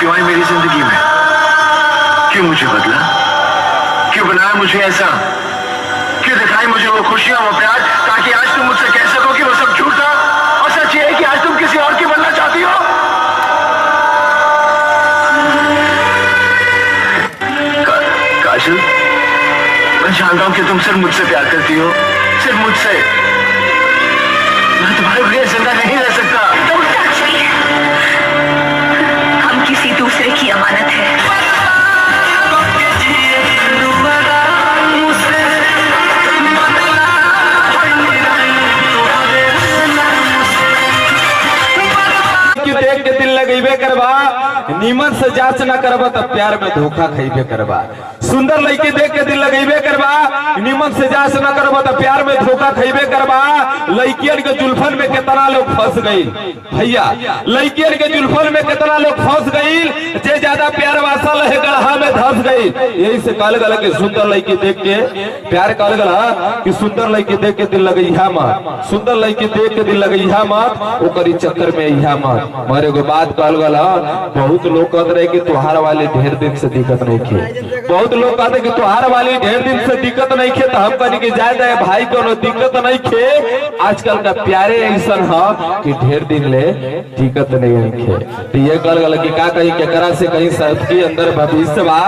क्यों आई मेरी जिंदगी में? क्यों मुझे बदला? क्यों बनाया मुझे ऐसा? क्यों दिखाई मुझे वो खुशियां, वो प्यार, ताकि आज तुम मुझसे कह सको कि वो सब झूठ था और सच ये है कि आज तुम किसी और की बनना चाहती हो? काजल, मैं जानता हूं कि तुम सिर्फ मुझसे प्यार करती हो, सिर्फ मुझसे। मैं तुम्हारे बगैर जिंदा नहीं रह सकता। हम किसी दूसरे की अमानत है। देख के दिल लगेबे करबा, नीमन से जांच न करबा तब प्यार में धोखा खइबे करबा। सुंदर लड़की देख के दिल लगेबे करबा, नीमन से जांच न करबा तब प्यार में धोखा खइबे करबा। लड़कियन के जुल्फन में कितना लोग फंस गई भैया, लड़कियन के जुल्फन में कितना लोग फंस गई, जे ज्यादा प्यार वासल है गढ़ा में धस गई। यही से कहल गला कि सुंदर लड़की देख के प्यार कहल गला कि सुंदर लड़की देख के दिल लगइहा मत, सुंदर लड़की देख के दिल लगइहा मत, ओकरी चक्कर में इहा मत। मरे एगो बात कहल गला, बहुत लोग कहते रहे कि तुहार वाली ढेर दिन से दिक्कत नहीं खे, बहुत लोग कहते कि तुहार वाली ढेर दिन से दिक्कत नहीं खे, तो हम कहनी कि जायदा है भाई कोनो दिक्कत नहीं खे। आजकल का प्यारे ऐसा है कि ढेर दिन ले दिक्कत नहीं खे। तो ये कहल गला कि का कहीं केकरा से कहीं सबके अंदर भविष्य बा,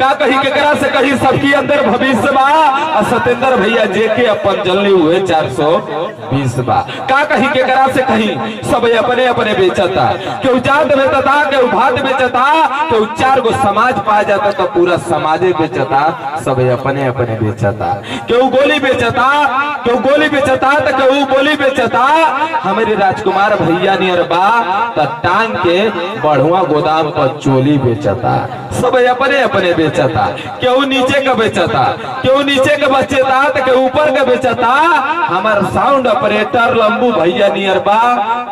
का कहीं केकरा से कहीं सबके अंदर भविष्य बा। और सतेंद्र भैया जेके अपन जलने हुए 420 बा, का कहीं केकरा से कहीं सब अपने अपने बेचता, क्यों जात बेचता, क्यों भात बेचता, क्यों 4 गो समाज पाया जाता तो पूरा समाजे बेचता, सब अपने अपने बेचता। क्यों गोली बेचता, क्यों गोली बेचता तो क्यों गोली बेचता। हमारे राजकुमार भैया नियर बा तो टांग के बढ़ुआ गोदाम पर चोली बेचता, सब अपने अपने बेचता। क्यों नीचे का बेचता, क्यों नीचे का बेचता तो क्यों ऊपर का बेचता। हमारे साउंड ऑपरेटर लंबू भैया नियर बा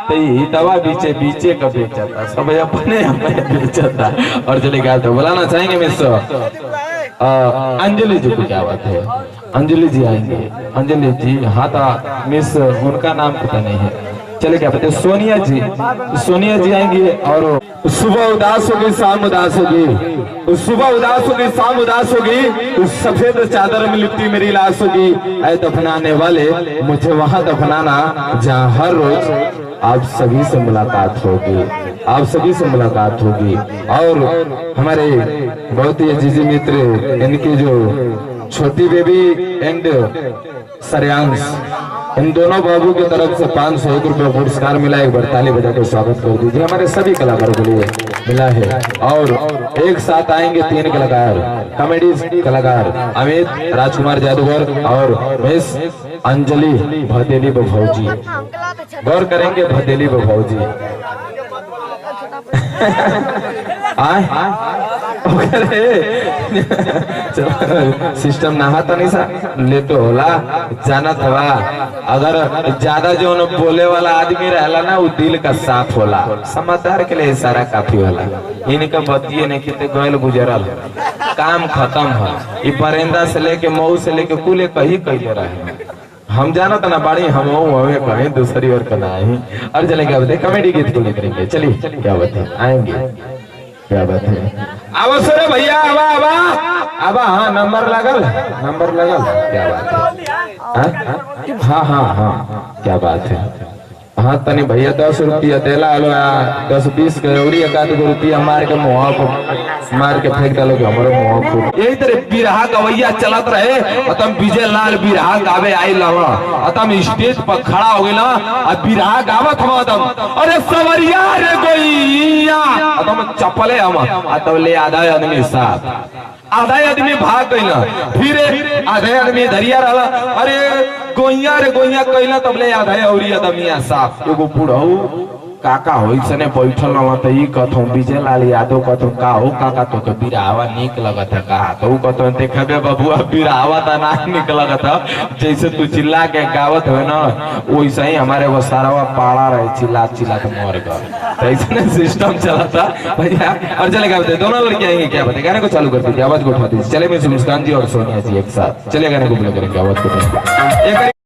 तो दवा बीचे बीचे का बेचता, सब अपने अपने बेचता। और चले गया तो बुलाना चाहेंगे मिस अंजलि जी को, क्या बात है, अंजलि जी आएंगे, अंजलि जी। हाँ तो मिस उनका नाम पता नहीं है, चले क्या पता, सोनिया जी, सोनिया जी आएंगी। और सुबह उदास होगी शाम उदास होगी, सुबह उदास होगी शाम उदास होगी, उस सफेद चादर में लिपटी मेरी लाश होगी। ऐ दफनाने वाले मुझे वहां दफनाना जहाँ हर रोज आप सभी से मुलाकात होगी, आप सभी से मुलाकात होगी। और हमारे बहुत ही अजीज मित्र, इनकी जो छोटी बेबी एंड श्रेयांश, इन दोनों बाबू की तरफ से 501 रुपये पुरस्कार मिला। एक बार ताली बजा के स्वागत कर दीजिए, हमारे सभी कलाकारों के लिए मिला है। और एक साथ आएंगे 3 कलाकार, कॉमेडी कलाकार अमित राजकुमार जादूगर और मिस अंजलि भदेली बभौजी। गौर करेंगे भदेली बभौजी सिस्टम नहा तो नहीं सा लेट होला जाना था। अगर ज्यादा जो बोले वाला आदमी रहला ना वो दिल का साफ होला, समझदार के लिए सारा काफी होला। इनका बतिये नहीं कितने गोयल गुजरल काम खत्म है। ये बरेंदा से लेके मऊ से लेके कुल कहीं कहीं रहे, हम जाना था ना बाड़ी, हम हमें कहीं दूसरी और कना ही। और चले क्या बताए, कॉमेडी गीत को करेंगे, चलिए क्या बात है, आएंगे क्या बात है। अवसर भैया आवा आवा आवा, हाँ नंबर लगल, नंबर लगल, क्या बात है। हाँ हाँ हाँ क्या बात है। हाँ तनी भैया 10 रुपया देला आलो, 10-20 के और 1-2 रुपया मार के मुँह को मार के फेंक डालो हमारे मुँह को। यही तरह बिरहा गवैया चलत रहे, तुम विजय लाल बिरहा गावे आई लवा, तुम स्टेज पर खड़ा हो गए ना बिरहा गावत हम तुम, अरे सवरिया रे गोइया, तुम चपले हम तब ले आधा आदमी साथ, आधा आदमी भाग गई, फिर आधा आदमी धरिया रहा, अरे गोइया रे गोइया कहला तब ले आधा और आदमी साफ। एगो बुढ़ऊ काका होइसने बैठल न त ई कथौ विजय लाल यादव कथौ का हो काका तो बिरहावा निक लगत है, कहा तो कथौ देखबे बबुआ बिरहावा त ना निक लगत है, जैसे तू चिल्ला के गावत है ना वैसे ही हमारे वो सारावा पाड़ा रहे चिल्ला चिल्ला के मर गए। ऐसे सिस्टम चला था भैया। और चले गाते दोनों लड़के आएंगे, क्या बताए, गाने को चालू कर दीजिए, आवाज को उठा दीजिए। चले मैं मुस्कान जी और सोनिया जी एक साथ चले गाने को प्ले करेंगे, आवाज को